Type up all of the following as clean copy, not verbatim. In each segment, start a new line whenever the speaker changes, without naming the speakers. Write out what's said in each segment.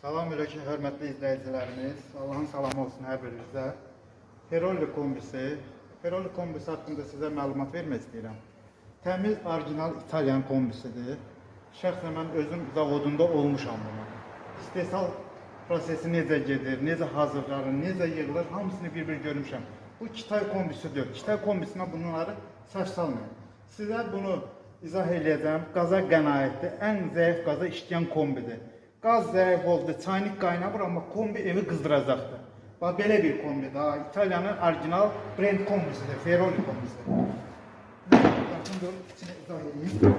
Salamünaleyküm hörmətli izləyicilərimiz. Allahın salamı olsun hər birinizə. Ferrolli kombisi haqqında sizə məlumat vermək istəyirəm. Təmiz, orijinal İtalyan kombisidir. Şəxsən mən özüm zavodunda olmuşam buna. İstehsal prosesi necə gedir, necə hazırlanır, necə yığılır, hamısını bir-bir görmüşəm. Bu Kitay kombisidir. Kitay kombisinə bunları saç salmayın. Sizə bunu izah edəcəm. Qaza qənaətdir. Ən zəif qaza işləyən kombidir. Qaz zəif oldu, çaynik qaynamır, amma kombi evi qızdıracaqdır. Bax, belə bir kombidir. İtalyanın orijinal brend kombisidir, Ferrolli kombisidir. Baxın, dur, içine izah edeyim.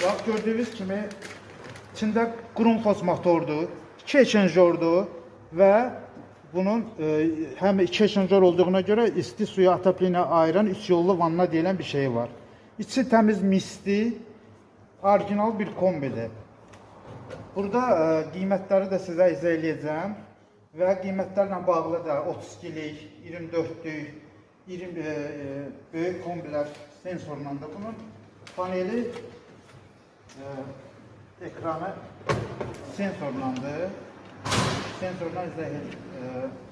Bax, gördüyünüz kimi, içində Grundfos motordur, 2 eşenjordur və bunun həm 2 eşenjor olduğuna görə isti suyu ataplinə ayıran 3 yollu vanna deyilən bir şey var. İçi təmiz misli, orijinal bir kombidir. Burada qiymətləri də sizə izah edəcəm və qiymətlərlə bağlı da 32-lik, 24-lük, böyük kombilər sensorla da bunun paneli ekranı sensorlandır. Sensordan izah edin.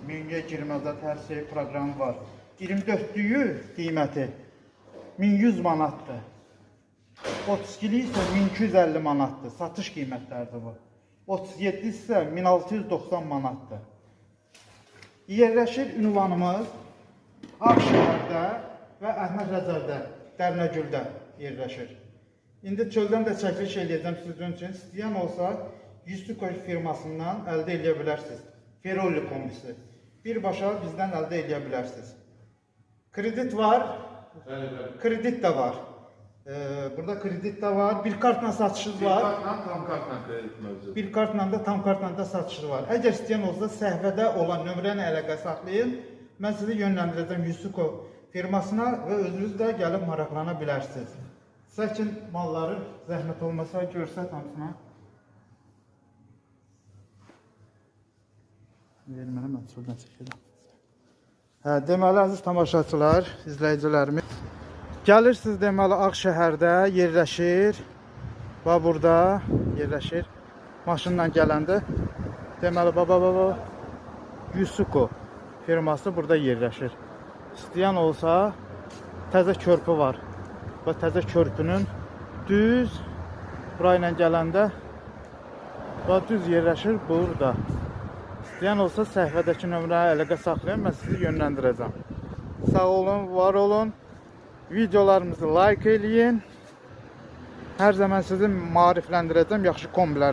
Menüyə girməzdə hər şey proqramı var. 24-lüyü qiyməti 1100 manatdır. 32'li isə 1250 manatdır. Satış qiymətləridir bu. 37 isə 1690 manatdır. Yerləşir ünvanımız Ağşəhərdə və Əhməd Rəcəbdə, Dərnəgüldə yerləşir. İndi çöldən də çəkiliş edəcəm sizin üçün. İstəyən olsa Yusuko firmasından əldə edə bilərsiniz. Ferrolli kombisi. Birbaşa bizdən əldə edə bilərsiniz. Kredit var, kredit də var. Burada kredit de var, bir kartla satışınız var.
Bir kartla, tam kartla kredit mövcud.
Bir kartla da tam kartla da satışınız var. Əgər istəyən olsa səhvədə olan nömrəni əlaqə saxlayın. Mən sizi yönləndirəcəm Yusuko firmasına və özünüz də gəlib maraqlana bilərsiniz. Səkin malları zəhmət olmasa görsət hamısına. Verməni mən şuradan çəkirəm. Deməli, əziz tamaşaçılar, izləyicilərimiz. Gəlirsiniz deməli Ağşəhərdə yerləşir. Və burada yerləşir. Maşınla gələndə deməli baba Yusuko firması burada yerləşir. İstəyən olsa təzə körpü var. Və təzə körpünün düz burayla gələndə və düz yerləşir burada. İstəyən olsa səhvədəki nömrəni əlaqə saxlayın, mən sizi yönləndirəcəm. Sağ olun, var olun. Videolarımızı like eləyin. Hər zaman sizi maarifləndirəcəm yaxşı kombilərlə.